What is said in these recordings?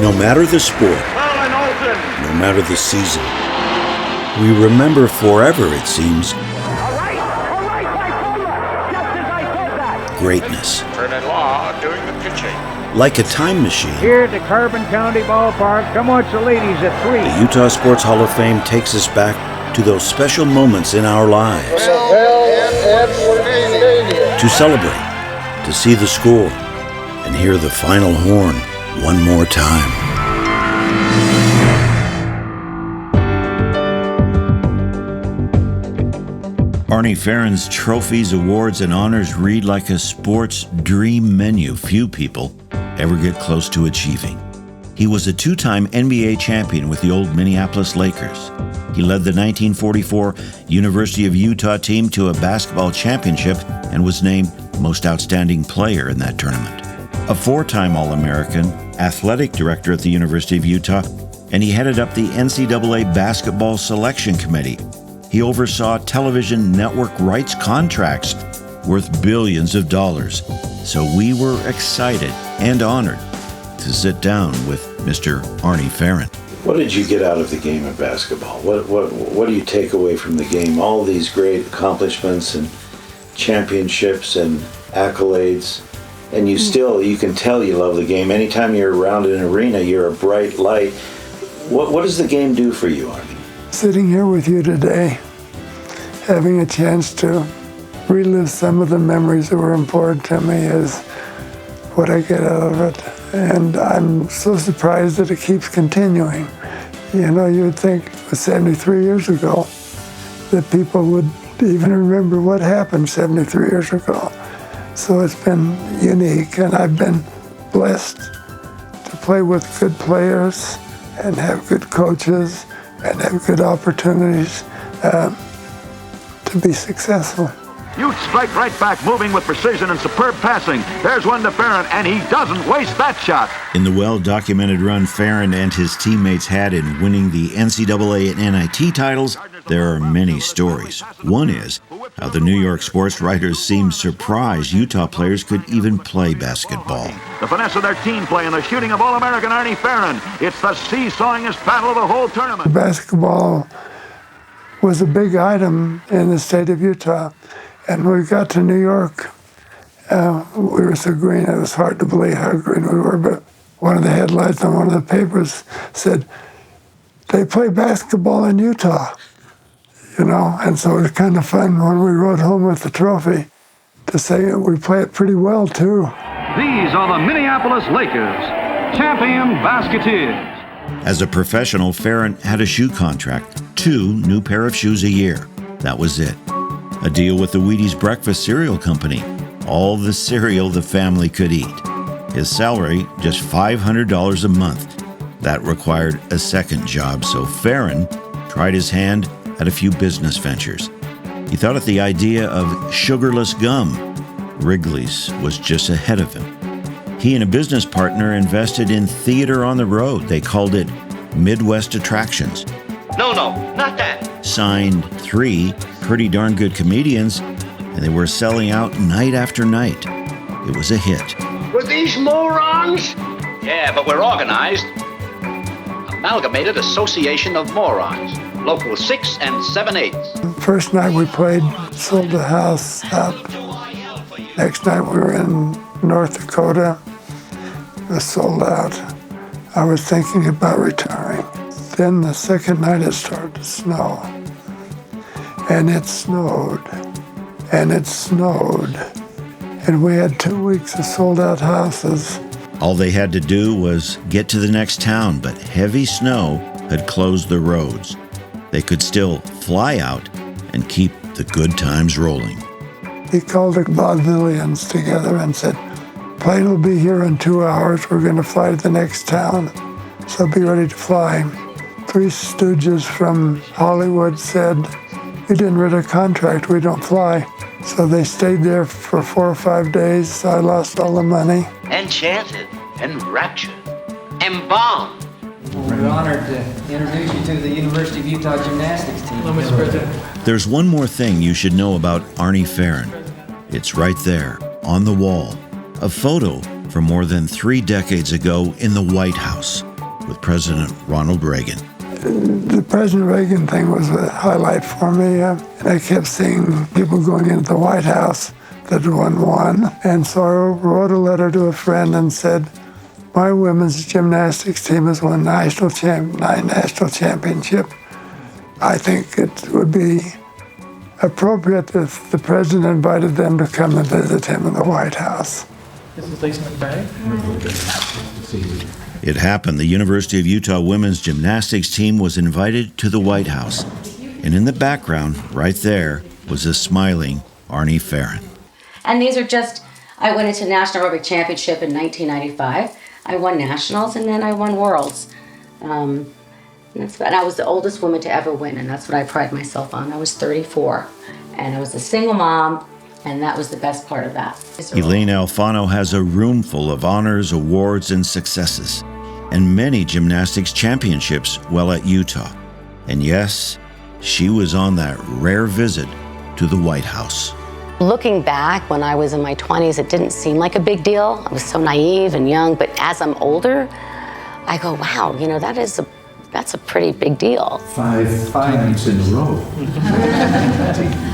No matter the sport, no matter the season, we remember forever, it seems, greatness. Ferrin doing the pitching. Like a time machine, Here at the Carbon County Ballpark, come watch the ladies at 3. the Utah Sports Hall of Fame takes us back to those special moments in our lives. To celebrate, to see the score, and hear the final horn one more time. Arnie Ferrin's trophies, awards, and honors read like a sports dream menu few people ever get close to achieving. He was a two-time NBA champion with the old Minneapolis Lakers. He led the 1944 University of Utah team to a basketball championship and was named Most Outstanding Player in that tournament. A four-time All-American, athletic director at the University of Utah, and he headed up the NCAA Basketball Selection Committee. He oversaw television network rights contracts worth billions of dollars. So we were excited and honored to sit down with Mr. Arnie Ferrin. What did you get out of the game of basketball? What do you take away from the game? All these great accomplishments and championships and accolades, and you can tell you love the game. Anytime you're around an arena, you're a bright light. What does the game do for you, Arnie? Sitting here with you today, having a chance to relive some of the memories that were important to me is what I get out of it. And I'm so surprised that it keeps continuing. You know, you would think it was 73 years ago that people would even remember what happened 73 years ago. So it's been unique, and I've been blessed to play with good players and have good coaches and have good opportunities to be successful. Utes strike right back, moving with precision and superb passing. There's one to Ferrin, and he doesn't waste that shot. In the well-documented run Ferrin and his teammates had in winning the NCAA and NIT titles, there are many stories. One is how the New York sports writers seemed surprised Utah players could even play basketball. The finesse of their team play and the shooting of All-American Arnie Ferrin. It's the seesawingest battle of the whole tournament. Basketball was a big item in the state of Utah. And when we got to New York, we were so green, it was hard to believe how green we were, but one of the headlines on one of the papers said, "They play basketball in Utah," you know, and so it was kind of fun when we rode home with the trophy to say we play it pretty well, too. These are the Minneapolis Lakers, champion basketeers. As a professional, Ferrin had a shoe contract, 2 new pair of shoes a year. That was it. A deal with the Wheaties Breakfast Cereal Company, all the cereal the family could eat. His salary, just $500 a month. That required a second job, so Ferrin tried his hand at a few business ventures. He thought at the idea of sugarless gum. Wrigley's was just ahead of him. He and a business partner invested in theater on the road. They called it Midwest Attractions. No, not that. Signed 3 pretty darn good comedians, and they were selling out night after night. It was a hit. Were these morons? Yeah, but we're organized. Amalgamated Association of Morons. Local 6 and 7/8. First night we played, sold the house out. Next night we were in North Dakota. It was sold out. I was thinking about retiring. Then the second night it started to snow. And it snowed. And it snowed. And we had 2 weeks of sold-out houses. All they had to do was get to the next town, but heavy snow had closed the roads. They could still fly out and keep the good times rolling. He called the vaudevillians together and said, "Plane will be here in 2 hours. We're going to fly to the next town, so be ready to fly." 3 stooges from Hollywood said, "You didn't read a contract, we don't fly." So they stayed there for 4 or 5 days. I lost all the money. Enchanted, enraptured, embalmed. We're honored to introduce you to the University of Utah gymnastics team. Hello, Mr. President. There's one more thing you should know about Arnie Ferrin. It's right there, on the wall. A photo from more than 3 decades ago in the White House. with President Ronald Reagan. The President Reagan thing was a highlight for me. And I kept seeing people going into the White House that won. And so I wrote a letter to a friend and said, my women's gymnastics team has won 9 national championships. I think it would be appropriate if the president invited them to come and visit him in the White House. This is Lisa McVeigh. It happened. The University of Utah women's gymnastics team was invited to the White House. And in the background, right there, was a smiling ARNIE Ferrin. And these are just, I went into National Aerobic Championship in 1995. I won nationals and then I won worlds. And I was the oldest woman to ever win, and that's what I pride myself on. I was 34, and I was a single mom, and that was the best part of that. Elaine Alfano has a room full of honors, awards, and successes, and many gymnastics championships while at Utah. And yes, she was on that rare visit to the White House. Looking back, when I was in my 20s, it didn't seem like a big deal. I was so naive and young, but as I'm older, I go, wow, you know, that's a pretty big deal. Five times in a row.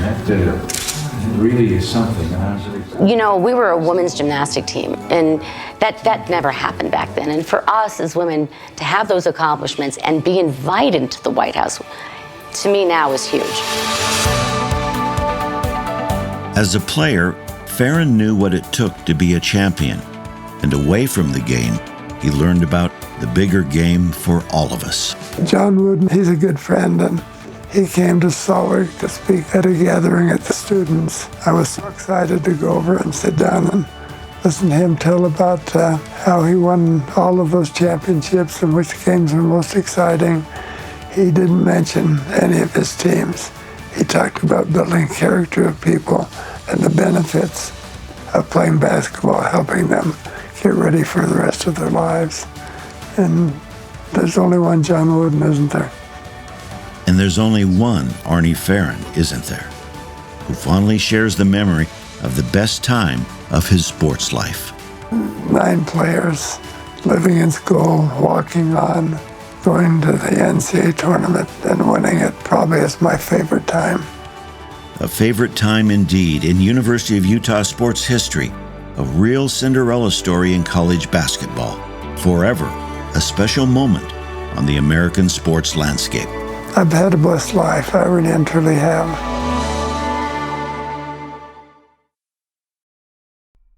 That really is something. You know, we were a women's gymnastic team, and that never happened back then. And for us as women to have those accomplishments and be invited to the White House, to me now is huge. As a player, Ferrin knew what it took to be a champion. And away from the game, he learned about the bigger game for all of us. John Wooden, he's a good friend, and he came to Salt Lake to speak at a gathering at the students. I was so excited to go over and sit down and listen to him tell about how he won all of those championships and which games were most exciting. He didn't mention any of his teams. He talked about building character of people and the benefits of playing basketball, helping them get ready for the rest of their lives. And there's only one John Wooden, isn't there? And there's only one ARNIE Ferrin, isn't there? Who fondly shares the memory of the best time of his sports life. 9 players living in school, walking on, going to the NCAA tournament and winning it probably is my favorite time. A favorite time indeed in University of Utah sports history, a real Cinderella story in college basketball. Forever, a special moment on the American sports landscape. I've had a blessed life, I really and truly have.